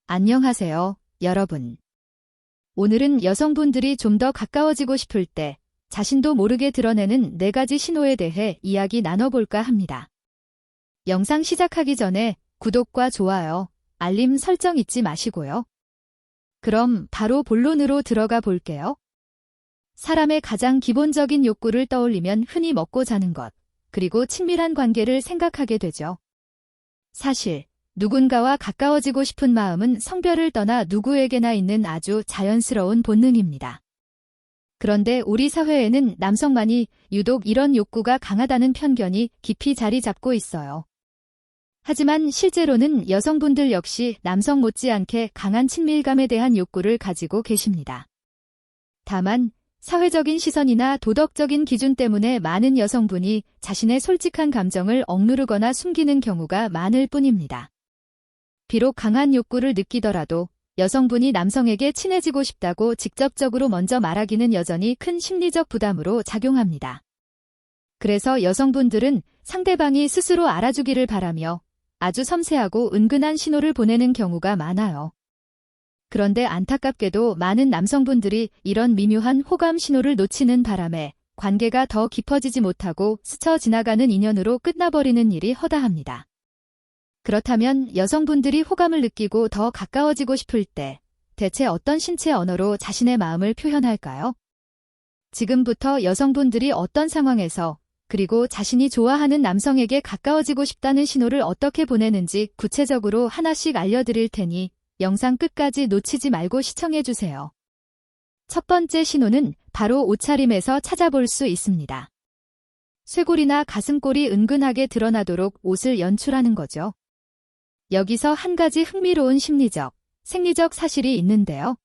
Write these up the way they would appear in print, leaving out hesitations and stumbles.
안녕하세요, 여러분. 오늘은 여성분들이 좀 더 가까워지고 싶을 때 자신도 모르게 드러내는 4가지 신호에 대해 이야기 나눠볼까 합니다. 영상 시작하기 전에 구독과 좋아요, 알림 설정 잊지 마시고요. 그럼 바로 본론으로 들어가 볼게요. 사람의 가장 기본적인 욕구를 떠올리면 흔히 먹고 자는 것, 그리고 친밀한 관계를 생각하게 되죠. 사실 누군가와 가까워지고 싶은 마음은 성별을 떠나 누구에게나 있는 아주 자연스러운 본능입니다. 그런데 우리 사회에는 남성만이 유독 이런 욕구가 강하다는 편견이 깊이 자리 잡고 있어요. 하지만 실제로는 여성분들 역시 남성 못지않게 강한 친밀감에 대한 욕구를 가지고 계십니다. 다만 사회적인 시선이나 도덕적인 기준 때문에 많은 여성분이 자신의 솔직한 감정을 억누르거나 숨기는 경우가 많을 뿐입니다. 비록 강한 욕구를 느끼더라도 여성분이 남성에게 친해지고 싶다고 직접적으로 먼저 말하기는 여전히 큰 심리적 부담으로 작용합니다. 그래서 여성분들은 상대방이 스스로 알아주기를 바라며 아주 섬세하고 은근한 신호를 보내는 경우가 많아요. 그런데 안타깝게도 많은 남성분들이 이런 미묘한 호감 신호를 놓치는 바람에 관계가 더 깊어지지 못하고 스쳐 지나가는 인연으로 끝나버리는 일이 허다합니다. 그렇다면 여성분들이 호감을 느끼고 더 가까워지고 싶을 때 대체 어떤 신체 언어로 자신의 마음을 표현할까요? 지금부터 여성분들이 어떤 상황에서 그리고 자신이 좋아하는 남성에게 가까워지고 싶다는 신호를 어떻게 보내는지 구체적으로 하나씩 알려드릴 테니 영상 끝까지 놓치지 말고 시청해주세요. 첫 번째 신호는 바로 옷차림에서 찾아볼 수 있습니다. 쇄골이나 가슴골이 은근하게 드러나도록 옷을 연출하는 거죠. 여기서 한 가지 흥미로운 심리적, 생리적 사실이 있는데요.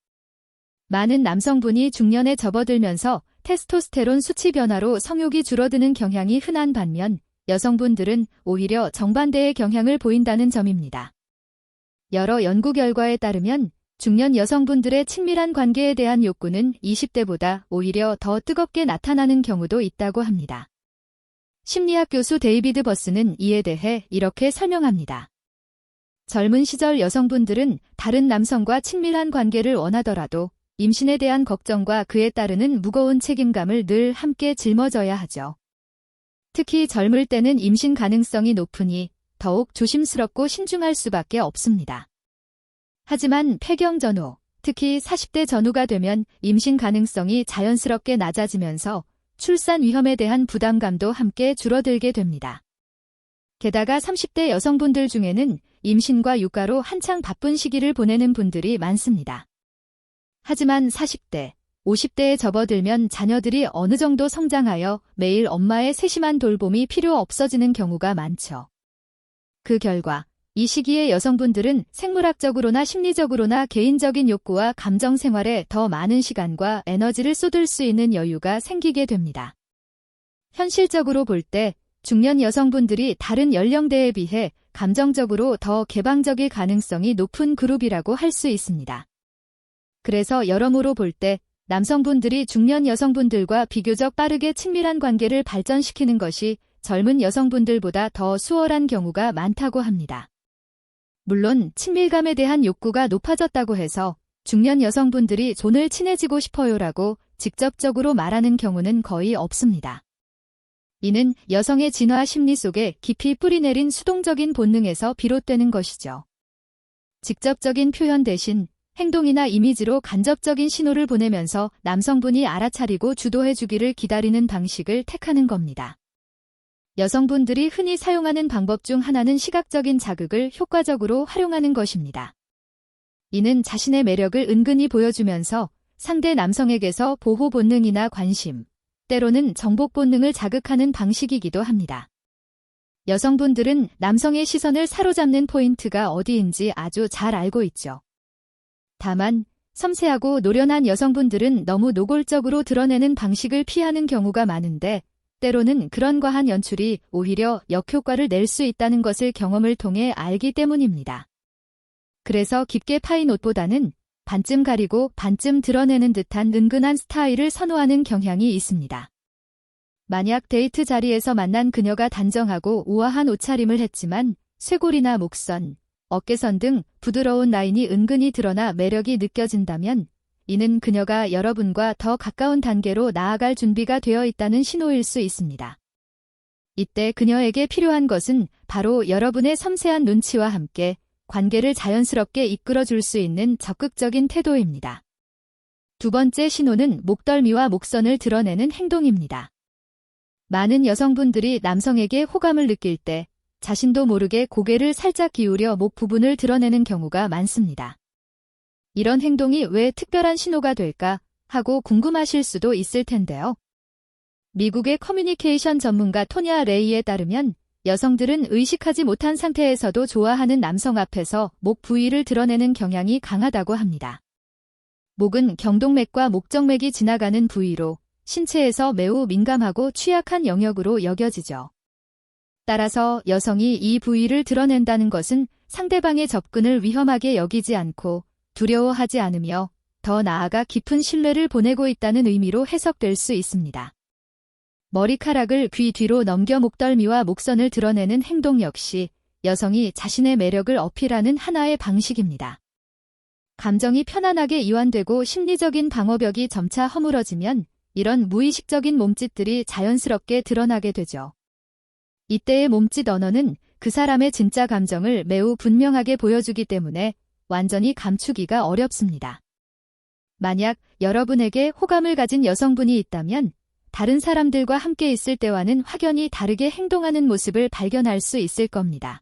많은 남성분이 중년에 접어들면서 테스토스테론 수치 변화로 성욕이 줄어드는 경향이 흔한 반면 여성분들은 오히려 정반대의 경향을 보인다는 점입니다. 여러 연구 결과에 따르면 중년 여성분들의 친밀한 관계에 대한 욕구는 20대보다 오히려 더 뜨겁게 나타나는 경우도 있다고 합니다. 심리학 교수 데이비드 버스는 이에 대해 이렇게 설명합니다. 젊은 시절 여성분들은 다른 남성과 친밀한 관계를 원하더라도 임신에 대한 걱정과 그에 따르는 무거운 책임감을 늘 함께 짊어져야 하죠. 특히 젊을 때는 임신 가능성이 높으니 더욱 조심스럽고 신중할 수밖에 없습니다. 하지만 폐경 전후, 특히 40대 전후가 되면 임신 가능성이 자연스럽게 낮아지면서 출산 위험에 대한 부담감도 함께 줄어들게 됩니다. 게다가 30대 여성분들 중에는 임신과 육아로 한창 바쁜 시기를 보내는 분들이 많습니다. 하지만 40대, 50대에 접어들면 자녀들이 어느 정도 성장하여 매일 엄마의 세심한 돌봄이 필요 없어지는 경우가 많죠. 그 결과 이 시기에 여성분들은 생물학적으로나 심리적으로나 개인적인 욕구와 감정 생활에 더 많은 시간과 에너지를 쏟을 수 있는 여유가 생기게 됩니다. 현실적으로 볼 때 중년 여성분들이 다른 연령대에 비해 감정적으로 더 개방적일 가능성이 높은 그룹이라고 할 수 있습니다. 그래서 여러모로 볼 때 남성분들이 중년 여성분들과 비교적 빠르게 친밀한 관계를 발전시키는 것이 젊은 여성분들보다 더 수월한 경우가 많다고 합니다. 물론 친밀감에 대한 욕구가 높아졌다고 해서 중년 여성분들이 오늘 친해지고 싶어요라고 직접적으로 말하는 경우는 거의 없습니다. 이는 여성의 진화 심리 속에 깊이 뿌리내린 수동적인 본능에서 비롯되는 것이죠. 직접적인 표현 대신 행동이나 이미지로 간접적인 신호를 보내면서 남성분이 알아차리고 주도해주기를 기다리는 방식을 택하는 겁니다. 여성분들이 흔히 사용하는 방법 중 하나는 시각적인 자극을 효과적으로 활용하는 것입니다. 이는 자신의 매력을 은근히 보여주면서 상대 남성에게서 보호 본능이나 관심, 때로는 정복 본능을 자극하는 방식이기도 합니다. 여성분들은 남성의 시선을 사로잡는 포인트가 어디인지 아주 잘 알고 있죠. 다만 섬세하고 노련한 여성분들은 너무 노골적으로 드러내는 방식을 피하는 경우가 많은데 때로는 그런 과한 연출이 오히려 역효과를 낼 수 있다는 것을 경험을 통해 알기 때문입니다. 그래서 깊게 파인 옷보다는 반쯤 가리고 반쯤 드러내는 듯한 은근한 스타일을 선호하는 경향이 있습니다. 만약 데이트 자리에서 만난 그녀가 단정하고 우아한 옷차림을 했지만 쇄골이나 목선, 어깨선 등 부드러운 라인이 은근히 드러나 매력이 느껴진다면 이는 그녀가 여러분과 더 가까운 단계로 나아갈 준비가 되어 있다는 신호일 수 있습니다. 이때 그녀에게 필요한 것은 바로 여러분의 섬세한 눈치와 함께 관계를 자연스럽게 이끌어줄 수 있는 적극적인 태도입니다. 두 번째 신호는 목덜미와 목선을 드러내는 행동입니다. 많은 여성분들이 남성에게 호감을 느낄 때 자신도 모르게 고개를 살짝 기울여 목 부분을 드러내는 경우가 많습니다. 이런 행동이 왜 특별한 신호가 될까 하고 궁금하실 수도 있을 텐데요. 미국의 커뮤니케이션 전문가 토냐 레이에 따르면 여성들은 의식하지 못한 상태에서도 좋아하는 남성 앞에서 목 부위를 드러내는 경향이 강하다고 합니다. 목은 경동맥과 목정맥이 지나가는 부위로 신체에서 매우 민감하고 취약한 영역으로 여겨지죠. 따라서 여성이 이 부위를 드러낸다는 것은 상대방의 접근을 위험하게 여기지 않고 두려워하지 않으며 더 나아가 깊은 신뢰를 보내고 있다는 의미로 해석될 수 있습니다. 머리카락을 귀 뒤로 넘겨 목덜미와 목선을 드러내는 행동 역시 여성이 자신의 매력을 어필하는 하나의 방식입니다. 감정이 편안하게 이완되고 심리적인 방어벽이 점차 허물어지면 이런 무의식적인 몸짓들이 자연스럽게 드러나게 되죠. 이때의 몸짓 언어는 그 사람의 진짜 감정을 매우 분명하게 보여주기 때문에 완전히 감추기가 어렵습니다. 만약 여러분에게 호감을 가진 여성분이 있다면 다른 사람들과 함께 있을 때와는 확연히 다르게 행동하는 모습을 발견할 수 있을 겁니다.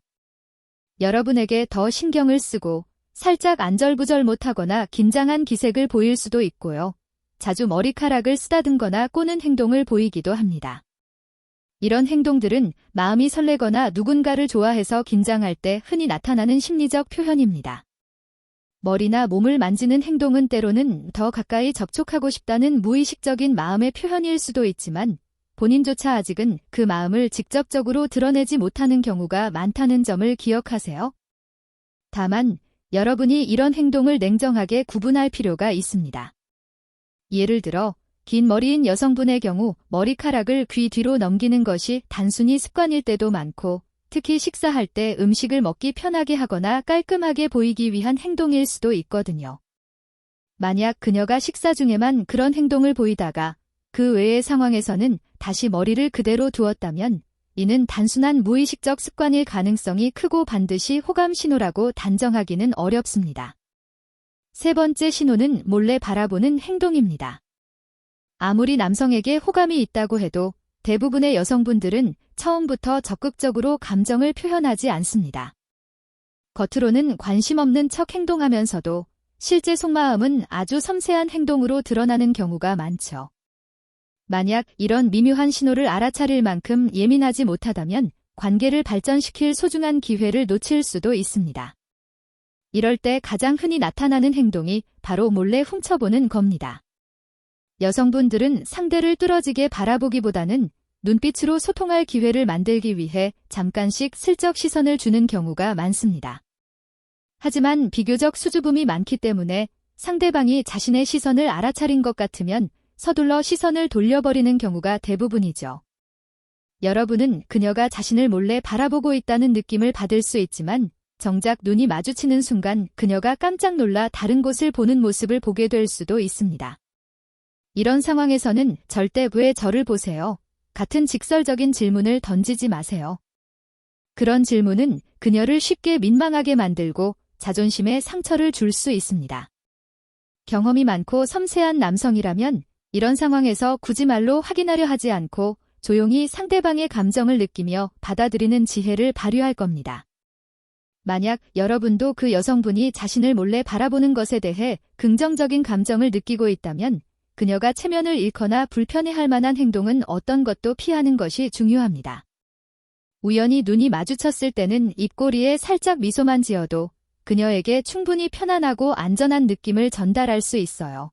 여러분에게 더 신경을 쓰고 살짝 안절부절 못하거나 긴장한 기색을 보일 수도 있고요. 자주 머리카락을 쓰다듬거나 꼬는 행동을 보이기도 합니다. 이런 행동들은 마음이 설레거나 누군가를 좋아해서 긴장할 때 흔히 나타나는 심리적 표현입니다. 머리나 몸을 만지는 행동은 때로는 더 가까이 접촉하고 싶다는 무의식적인 마음의 표현일 수도 있지만 본인조차 아직은 그 마음을 직접적으로 드러내지 못하는 경우가 많다는 점을 기억하세요. 다만 여러분이 이런 행동을 냉정하게 구분할 필요가 있습니다. 예를 들어 긴 머리인 여성분의 경우 머리카락을 귀 뒤로 넘기는 것이 단순히 습관일 때도 많고 특히 식사할 때 음식을 먹기 편하게 하거나 깔끔하게 보이기 위한 행동일 수도 있거든요. 만약 그녀가 식사 중에만 그런 행동을 보이다가 그 외의 상황에서는 다시 머리를 그대로 두었다면 이는 단순한 무의식적 습관일 가능성이 크고 반드시 호감 신호라고 단정하기는 어렵습니다. 세 번째 신호는 몰래 바라보는 행동입니다. 아무리 남성에게 호감이 있다고 해도 대부분의 여성분들은 처음부터 적극적으로 감정을 표현하지 않습니다. 겉으로는 관심 없는 척 행동하면서도 실제 속마음은 아주 섬세한 행동으로 드러나는 경우가 많죠. 만약 이런 미묘한 신호를 알아차릴 만큼 예민하지 못하다면 관계를 발전시킬 소중한 기회를 놓칠 수도 있습니다. 이럴 때 가장 흔히 나타나는 행동이 바로 몰래 훔쳐보는 겁니다. 여성분들은 상대를 뚫어지게 바라보기보다는 눈빛으로 소통할 기회를 만들기 위해 잠깐씩 슬쩍 시선을 주는 경우가 많습니다. 하지만 비교적 수줍음이 많기 때문에 상대방이 자신의 시선을 알아차린 것 같으면 서둘러 시선을 돌려버리는 경우가 대부분이죠. 여러분은 그녀가 자신을 몰래 바라보고 있다는 느낌을 받을 수 있지만 정작 눈이 마주치는 순간 그녀가 깜짝 놀라 다른 곳을 보는 모습을 보게 될 수도 있습니다. 이런 상황에서는 절대 왜 저를 보세요? 같은 직설적인 질문을 던지지 마세요. 그런 질문은 그녀를 쉽게 민망하게 만들고 자존심에 상처를 줄 수 있습니다. 경험이 많고 섬세한 남성이라면 이런 상황에서 굳이 말로 확인하려 하지 않고 조용히 상대방의 감정을 느끼며 받아들이는 지혜를 발휘할 겁니다. 만약 여러분도 그 여성분이 자신을 몰래 바라보는 것에 대해 긍정적인 감정을 느끼고 있다면 그녀가 체면을 잃거나 불편해할 만한 행동은 어떤 것도 피하는 것이 중요합니다. 우연히 눈이 마주쳤을 때는 입꼬리에 살짝 미소만 지어도 그녀에게 충분히 편안하고 안전한 느낌을 전달할 수 있어요.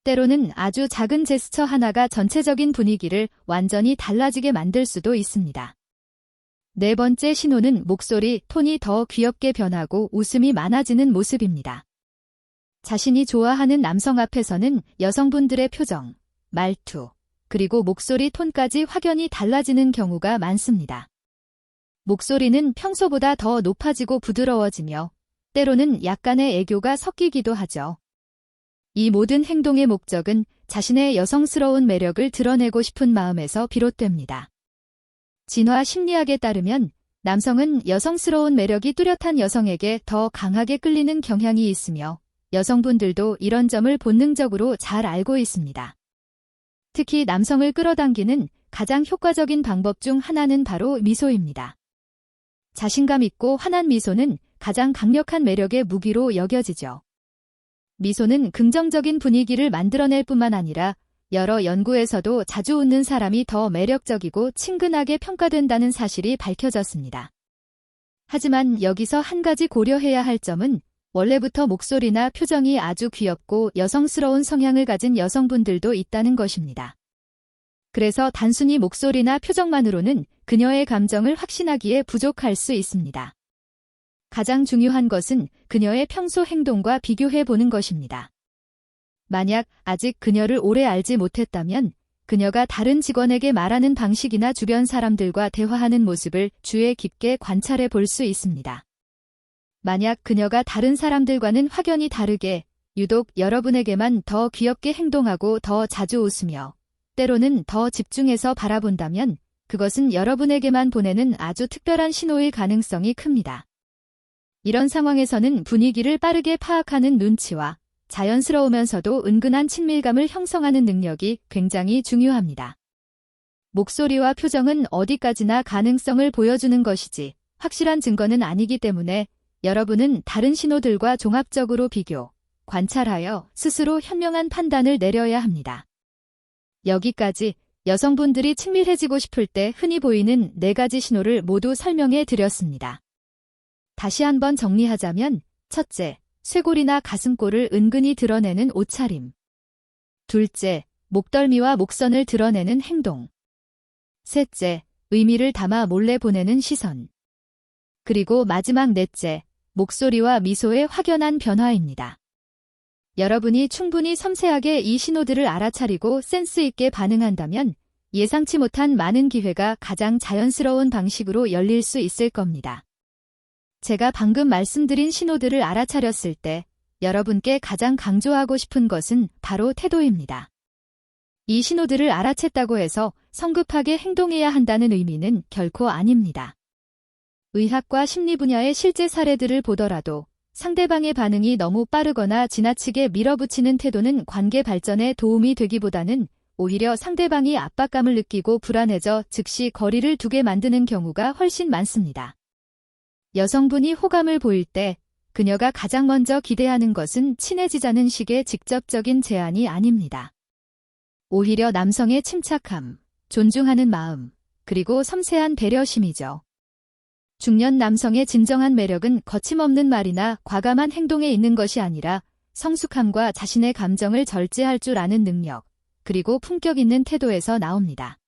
때로는 아주 작은 제스처 하나가 전체적인 분위기를 완전히 달라지게 만들 수도 있습니다. 네 번째 신호는 목소리, 톤이 더 귀엽게 변하고 웃음이 많아지는 모습입니다. 자신이 좋아하는 남성 앞에서는 여성분들의 표정, 말투, 그리고 목소리 톤까지 확연히 달라지는 경우가 많습니다. 목소리는 평소보다 더 높아지고 부드러워지며 때로는 약간의 애교가 섞이기도 하죠. 이 모든 행동의 목적은 자신의 여성스러운 매력을 드러내고 싶은 마음에서 비롯됩니다. 진화 심리학에 따르면 남성은 여성스러운 매력이 뚜렷한 여성에게 더 강하게 끌리는 경향이 있으며 여성분들도 이런 점을 본능적으로 잘 알고 있습니다. 특히 남성을 끌어당기는 가장 효과적인 방법 중 하나는 바로 미소입니다. 자신감 있고 환한 미소는 가장 강력한 매력의 무기로 여겨지죠. 미소는 긍정적인 분위기를 만들어낼 뿐만 아니라 여러 연구에서도 자주 웃는 사람이 더 매력적이고 친근하게 평가된다는 사실이 밝혀졌습니다. 하지만 여기서 한 가지 고려해야 할 점은 원래부터 목소리나 표정이 아주 귀엽고 여성스러운 성향을 가진 여성분들도 있다는 것입니다. 그래서 단순히 목소리나 표정만으로는 그녀의 감정을 확신하기에 부족할 수 있습니다. 가장 중요한 것은 그녀의 평소 행동과 비교해 보는 것입니다. 만약 아직 그녀를 오래 알지 못했다면 그녀가 다른 직원에게 말하는 방식이나 주변 사람들과 대화하는 모습을 주의 깊게 관찰해 볼 수 있습니다. 만약 그녀가 다른 사람들과는 확연히 다르게 유독 여러분에게만 더 귀엽게 행동하고 더 자주 웃으며 때로는 더 집중해서 바라본다면 그것은 여러분에게만 보내는 아주 특별한 신호일 가능성이 큽니다. 이런 상황에서는 분위기를 빠르게 파악하는 눈치와 자연스러우면서도 은근한 친밀감을 형성하는 능력이 굉장히 중요합니다. 목소리와 표정은 어디까지나 가능성을 보여주는 것이지 확실한 증거는 아니기 때문에 여러분은 다른 신호들과 종합적으로 비교, 관찰하여 스스로 현명한 판단을 내려야 합니다. 여기까지 여성분들이 친밀해지고 싶을 때 흔히 보이는 4가지 신호를 모두 설명해 드렸습니다. 다시 한번 정리하자면 첫째, 쇄골이나 가슴골을 은근히 드러내는 옷차림. 둘째, 목덜미와 목선을 드러내는 행동. 셋째, 의미를 담아 몰래 보내는 시선. 그리고 마지막 넷째, 목소리와 미소의 확연한 변화입니다. 여러분이 충분히 섬세하게 이 신호들을 알아차리고 센스 있게 반응한다면 예상치 못한 많은 기회가 가장 자연스러운 방식으로 열릴 수 있을 겁니다. 제가 방금 말씀드린 신호들을 알아차렸을 때 여러분께 가장 강조하고 싶은 것은 바로 태도입니다. 이 신호들을 알아챘다고 해서 성급하게 행동해야 한다는 의미는 결코 아닙니다. 의학과 심리 분야의 실제 사례들을 보더라도 상대방의 반응이 너무 빠르거나 지나치게 밀어붙이는 태도는 관계 발전에 도움이 되기보다는 오히려 상대방이 압박감을 느끼고 불안해져 즉시 거리를 두게 만드는 경우가 훨씬 많습니다. 여성분이 호감을 보일 때 그녀가 가장 먼저 기대하는 것은 친해지자는 식의 직접적인 제안이 아닙니다. 오히려 남성의 침착함, 존중하는 마음, 그리고 섬세한 배려심이죠. 중년 남성의 진정한 매력은 거침없는 말이나 과감한 행동에 있는 것이 아니라 성숙함과 자신의 감정을 절제할 줄 아는 능력, 그리고 품격 있는 태도에서 나옵니다.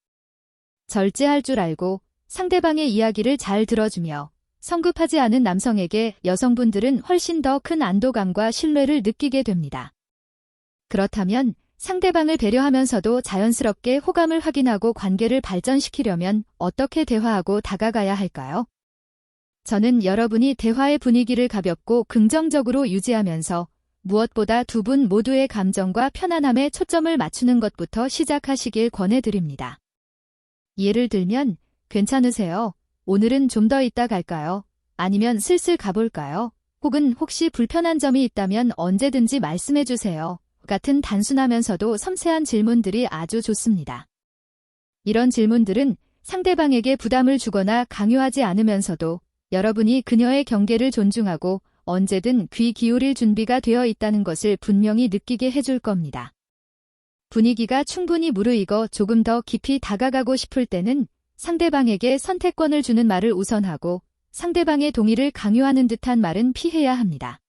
절제할 줄 알고 상대방의 이야기를 잘 들어주며 성급하지 않은 남성에게 여성분들은 훨씬 더 큰 안도감과 신뢰를 느끼게 됩니다. 그렇다면 상대방을 배려하면서도 자연스럽게 호감을 확인하고 관계를 발전시키려면 어떻게 대화하고 다가가야 할까요? 저는 여러분이 대화의 분위기를 가볍고 긍정적으로 유지하면서 무엇보다 두 분 모두의 감정과 편안함에 초점을 맞추는 것부터 시작하시길 권해드립니다. 예를 들면, 괜찮으세요? 오늘은 좀 더 이따 갈까요? 아니면 슬슬 가볼까요? 혹은 혹시 불편한 점이 있다면 언제든지 말씀해주세요. 같은 단순하면서도 섬세한 질문들이 아주 좋습니다. 이런 질문들은 상대방에게 부담을 주거나 강요하지 않으면서도 여러분이 그녀의 경계를 존중하고 언제든 귀 기울일 준비가 되어 있다는 것을 분명히 느끼게 해줄 겁니다. 분위기가 충분히 무르익어 조금 더 깊이 다가가고 싶을 때는 상대방에게 선택권을 주는 말을 우선하고 상대방의 동의를 강요하는 듯한 말은 피해야 합니다.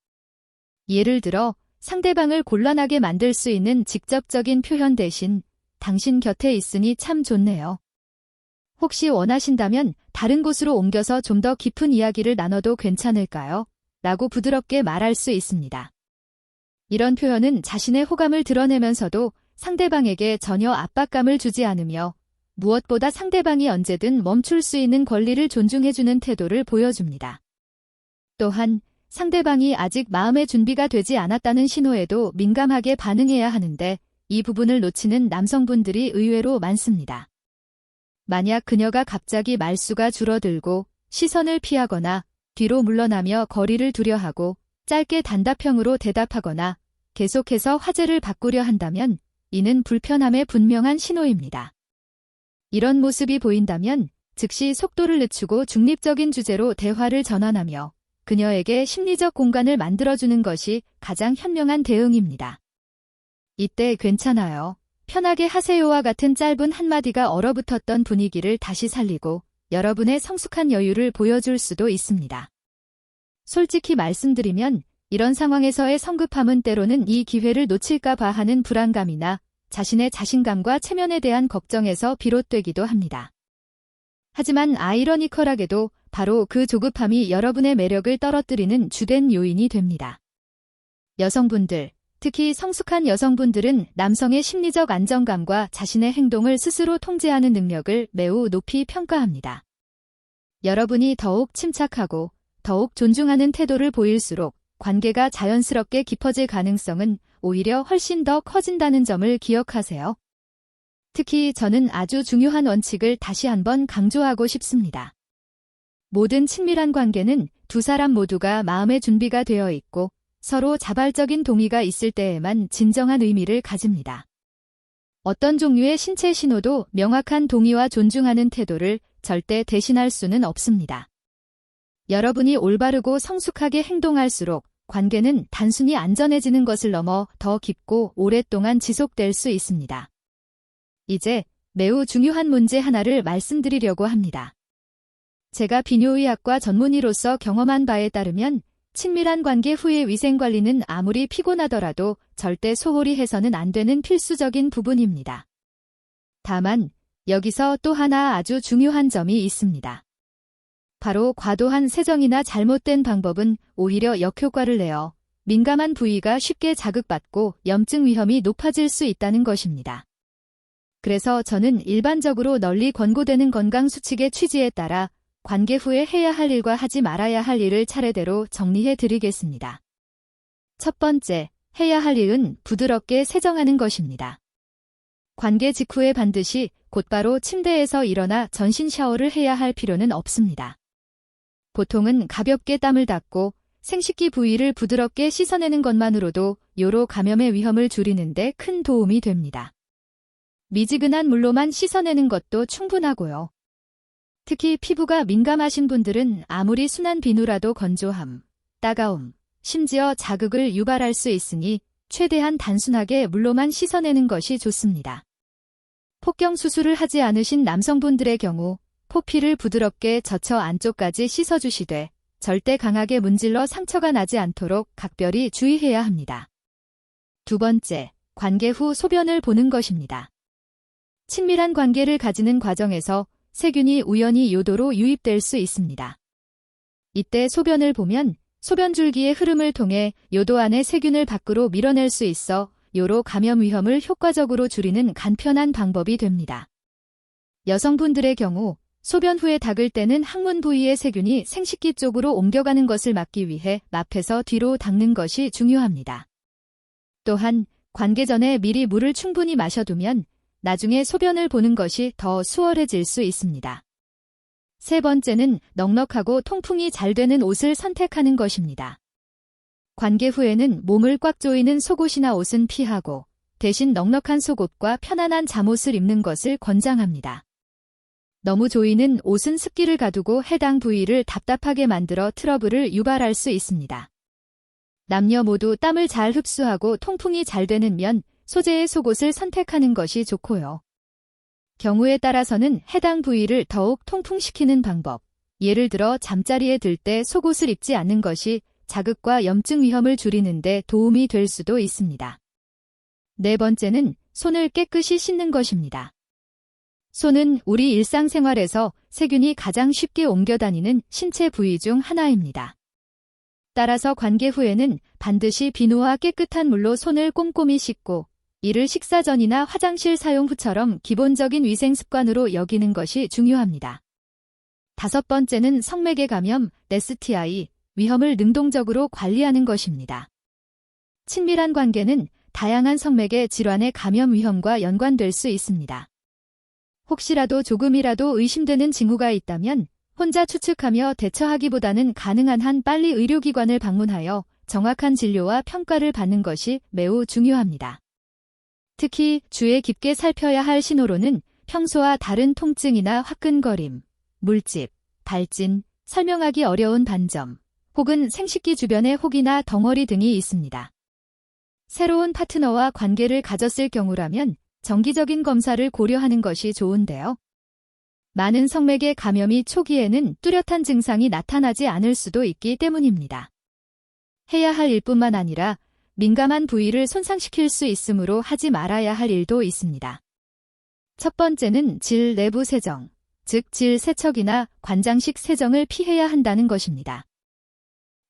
예를 들어 상대방을 곤란하게 만들 수 있는 직접적인 표현 대신 당신 곁에 있으니 참 좋네요. 혹시 원하신다면 다른 곳으로 옮겨서 좀 더 깊은 이야기를 나눠도 괜찮을까요? 라고 부드럽게 말할 수 있습니다. 이런 표현은 자신의 호감을 드러내면서도 상대방에게 전혀 압박감을 주지 않으며 무엇보다 상대방이 언제든 멈출 수 있는 권리를 존중해주는 태도를 보여줍니다. 또한 상대방이 아직 마음의 준비가 되지 않았다는 신호에도 민감하게 반응해야 하는데 이 부분을 놓치는 남성분들이 의외로 많습니다. 만약 그녀가 갑자기 말수가 줄어들고 시선을 피하거나 뒤로 물러나며 거리를 두려 하고 짧게 단답형으로 대답하거나 계속해서 화제를 바꾸려 한다면 이는 불편함의 분명한 신호입니다. 이런 모습이 보인다면 즉시 속도를 늦추고 중립적인 주제로 대화를 전환하며 그녀에게 심리적 공간을 만들어주는 것이 가장 현명한 대응입니다. 이때 괜찮아요. 편하게 하세요와 같은 짧은 한마디가 얼어붙었던 분위기를 다시 살리고 여러분의 성숙한 여유를 보여줄 수도 있습니다. 솔직히 말씀드리면 이런 상황에서의 성급함은 때로는 이 기회를 놓칠까 봐 하는 불안감이나 자신의 자신감과 체면에 대한 걱정에서 비롯되기도 합니다. 하지만 아이러니컬하게도 바로 그 조급함이 여러분의 매력을 떨어뜨리는 주된 요인이 됩니다. 여성분들, 특히 성숙한 여성분들은 남성의 심리적 안정감과 자신의 행동을 스스로 통제하는 능력을 매우 높이 평가합니다. 여러분이 더욱 침착하고 더욱 존중하는 태도를 보일수록 관계가 자연스럽게 깊어질 가능성은 오히려 훨씬 더 커진다는 점을 기억하세요. 특히 저는 아주 중요한 원칙을 다시 한번 강조하고 싶습니다. 모든 친밀한 관계는 두 사람 모두가 마음의 준비가 되어 있고 서로 자발적인 동의가 있을 때에만 진정한 의미를 가집니다. 어떤 종류의 신체 신호도 명확한 동의와 존중하는 태도를 절대 대신할 수는 없습니다. 여러분이 올바르고 성숙하게 행동할수록 관계는 단순히 안전해지는 것을 넘어 더 깊고 오랫동안 지속될 수 있습니다. 이제 매우 중요한 문제 하나를 말씀드리려고 합니다. 제가 비뇨의학과 전문의로서 경험한 바에 따르면 친밀한 관계 후의 위생관리는 아무리 피곤하더라도 절대 소홀히 해서는 안 되는 필수적인 부분입니다. 다만 여기서 또 하나 아주 중요한 점이 있습니다. 바로 과도한 세정이나 잘못된 방법은 오히려 역효과를 내어 민감한 부위가 쉽게 자극받고 염증 위험이 높아질 수 있다는 것입니다. 그래서 저는 일반적으로 널리 권고되는 건강수칙의 취지에 따라 관계 후에 해야 할 일과 하지 말아야 할 일을 차례대로 정리해 드리겠습니다. 첫 번째, 해야 할 일은 부드럽게 세정하는 것입니다. 관계 직후에 반드시 곧바로 침대에서 일어나 전신 샤워를 해야 할 필요는 없습니다. 보통은 가볍게 땀을 닦고 생식기 부위를 부드럽게 씻어내는 것만으로도 요로 감염의 위험을 줄이는 데 큰 도움이 됩니다. 미지근한 물로만 씻어내는 것도 충분하고요. 특히 피부가 민감하신 분들은 아무리 순한 비누라도 건조함, 따가움, 심지어 자극을 유발할 수 있으니 최대한 단순하게 물로만 씻어내는 것이 좋습니다. 폭경 수술을 하지 않으신 남성분들의 경우 포피를 부드럽게 젖혀 안쪽까지 씻어주시되 절대 강하게 문질러 상처가 나지 않도록 각별히 주의해야 합니다. 두 번째, 관계 후 소변을 보는 것입니다. 친밀한 관계를 가지는 과정에서 세균이 우연히 요도로 유입될 수 있습니다. 이때 소변을 보면 소변줄기의 흐름을 통해 요도 안의 세균을 밖으로 밀어낼 수 있어 요로 감염 위험을 효과적으로 줄이는 간편한 방법이 됩니다. 여성분들의 경우 소변 후에 닦을 때는 항문 부위의 세균이 생식기 쪽으로 옮겨가는 것을 막기 위해 앞에서 뒤로 닦는 것이 중요합니다. 또한 관계 전에 미리 물을 충분히 마셔두면 나중에 소변을 보는 것이 더 수월해질 수 있습니다. 세 번째는 넉넉하고 통풍이 잘 되는 옷을 선택하는 것입니다. 관계 후에는 몸을 꽉 조이는 속옷이나 옷은 피하고 대신 넉넉한 속옷과 편안한 잠옷을 입는 것을 권장합니다. 너무 조이는 옷은 습기를 가두고 해당 부위를 답답하게 만들어 트러블을 유발할 수 있습니다. 남녀 모두 땀을 잘 흡수하고 통풍이 잘 되는 면, 소재의 속옷을 선택하는 것이 좋고요. 경우에 따라서는 해당 부위를 더욱 통풍시키는 방법, 예를 들어 잠자리에 들 때 속옷을 입지 않는 것이 자극과 염증 위험을 줄이는 데 도움이 될 수도 있습니다. 네 번째는 손을 깨끗이 씻는 것입니다. 손은 우리 일상생활에서 세균이 가장 쉽게 옮겨 다니는 신체 부위 중 하나입니다. 따라서 관계 후에는 반드시 비누와 깨끗한 물로 손을 꼼꼼히 씻고 이를 식사 전이나 화장실 사용 후처럼 기본적인 위생 습관으로 여기는 것이 중요합니다. 5번째는 성매개 감염, STI, 위험을 능동적으로 관리하는 것입니다. 친밀한 관계는 다양한 성매개 질환의 감염 위험과 연관될 수 있습니다. 혹시라도 조금이라도 의심되는 징후가 있다면 혼자 추측하며 대처하기보다는 가능한 한 빨리 의료기관을 방문하여 정확한 진료와 평가를 받는 것이 매우 중요합니다. 특히 주의 깊게 살펴야 할 신호로는 평소와 다른 통증이나 화끈거림, 물집, 발진, 설명하기 어려운 반점, 혹은 생식기 주변의 혹이나 덩어리 등이 있습니다. 새로운 파트너와 관계를 가졌을 경우라면 정기적인 검사를 고려하는 것이 좋은데요. 많은 성매개 감염이 초기에는 뚜렷한 증상이 나타나지 않을 수도 있기 때문입니다. 해야 할 일뿐만 아니라 민감한 부위를 손상시킬 수 있으므로 하지 말아야 할 일도 있습니다. 첫 번째는 질 내부 세정, 즉 질 세척이나 관장식 세정을 피해야 한다는 것입니다.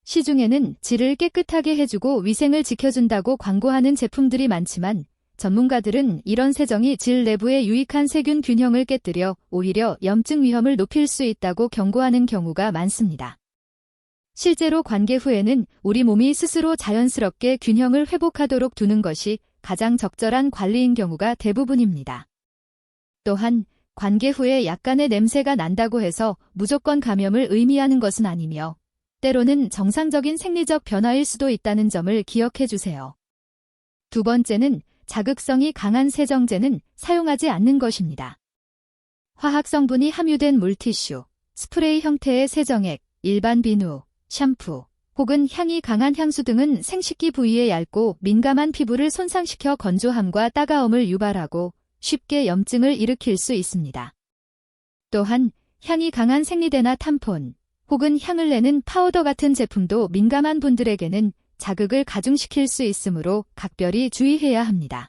시중에는 질을 깨끗하게 해주고 위생을 지켜준다고 광고하는 제품들이 많지만 전문가들은 이런 세정이 질 내부의 유익한 세균 균형을 깨뜨려 오히려 염증 위험을 높일 수 있다고 경고하는 경우가 많습니다. 실제로 관계 후에는 우리 몸이 스스로 자연스럽게 균형을 회복하도록 두는 것이 가장 적절한 관리인 경우가 대부분입니다. 또한 관계 후에 약간의 냄새가 난다고 해서 무조건 감염을 의미하는 것은 아니며 때로는 정상적인 생리적 변화일 수도 있다는 점을 기억해 주세요. 두 번째는 자극성이 강한 세정제는 사용하지 않는 것입니다. 화학 성분이 함유된 물티슈, 스프레이 형태의 세정액, 일반 비누, 샴푸, 혹은 향이 강한 향수 등은 생식기 부위에 얇고 민감한 피부를 손상시켜 건조함과 따가움을 유발하고 쉽게 염증을 일으킬 수 있습니다. 또한 향이 강한 생리대나 탐폰, 혹은 향을 내는 파우더 같은 제품도 민감한 분들에게는 자극을 가중시킬 수 있으므로 각별히 주의해야 합니다.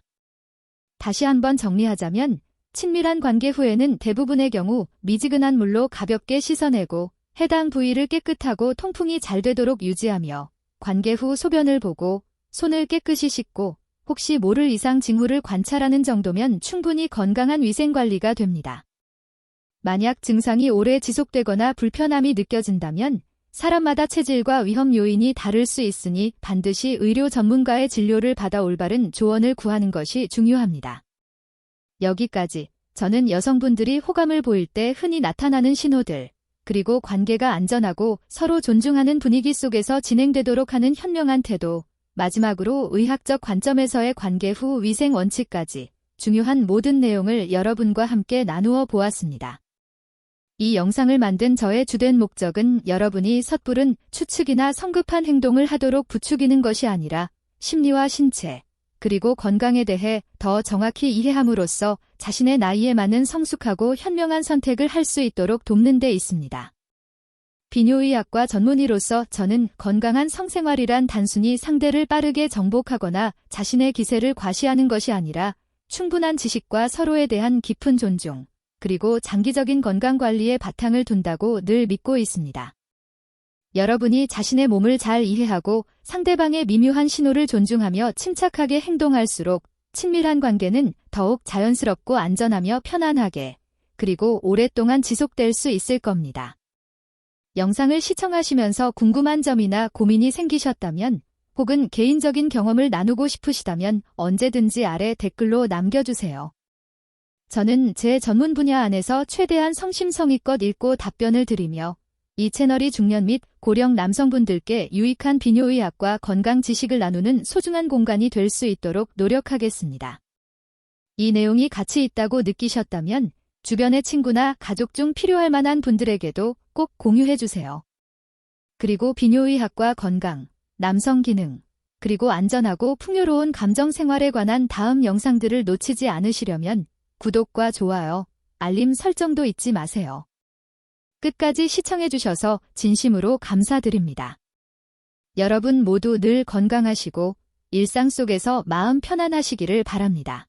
다시 한번 정리하자면 친밀한 관계 후에는 대부분의 경우 미지근한 물로 가볍게 씻어내고 해당 부위를 깨끗하고 통풍이 잘 되도록 유지하며 관계 후 소변을 보고 손을 깨끗이 씻고 혹시 모를 이상 징후를 관찰하는 정도면 충분히 건강한 위생관리가 됩니다. 만약 증상이 오래 지속되거나 불편함이 느껴진다면 사람마다 체질과 위험 요인이 다를 수 있으니 반드시 의료 전문가의 진료를 받아 올바른 조언을 구하는 것이 중요합니다. 여기까지 저는 여성분들이 호감을 보일 때 흔히 나타나는 신호들, 그리고 관계가 안전하고 서로 존중하는 분위기 속에서 진행되도록 하는 현명한 태도, 마지막으로 의학적 관점에서의 관계 후 위생 원칙까지 중요한 모든 내용을 여러분과 함께 나누어 보았습니다. 이 영상을 만든 저의 주된 목적은 여러분이 섣부른 추측이나 성급한 행동을 하도록 부추기는 것이 아니라 심리와 신체, 그리고 건강에 대해 더 정확히 이해함으로써 자신의 나이에 맞는 성숙하고 현명한 선택을 할 수 있도록 돕는 데 있습니다. 비뇨의학과 전문의로서 저는 건강한 성생활이란 단순히 상대를 빠르게 정복하거나 자신의 기세를 과시하는 것이 아니라 충분한 지식과 서로에 대한 깊은 존중, 그리고 장기적인 건강관리에 바탕을 둔다고 늘 믿고 있습니다. 여러분이 자신의 몸을 잘 이해하고 상대방의 미묘한 신호를 존중하며 침착하게 행동할수록 친밀한 관계는 더욱 자연스럽고 안전하며 편안하게, 그리고 오랫동안 지속될 수 있을 겁니다. 영상을 시청하시면서 궁금한 점이나 고민이 생기셨다면 혹은 개인적인 경험을 나누고 싶으시다면 언제든지 아래 댓글로 남겨주세요. 저는 제 전문 분야 안에서 최대한 성심성의껏 읽고 답변을 드리며 이 채널이 중년 및 고령 남성분들께 유익한 비뇨의학과 건강 지식을 나누는 소중한 공간이 될 수 있도록 노력하겠습니다. 이 내용이 가치 있다고 느끼셨다면 주변의 친구나 가족 중 필요할 만한 분들에게도 꼭 공유해주세요. 그리고 비뇨의학과 건강, 남성 기능, 그리고 안전하고 풍요로운 감정 생활에 관한 다음 영상들을 놓치지 않으시려면 구독과 좋아요, 알림 설정도 잊지 마세요. 끝까지 시청해주셔서 진심으로 감사드립니다. 여러분 모두 늘 건강하시고 일상 속에서 마음 편안하시기를 바랍니다.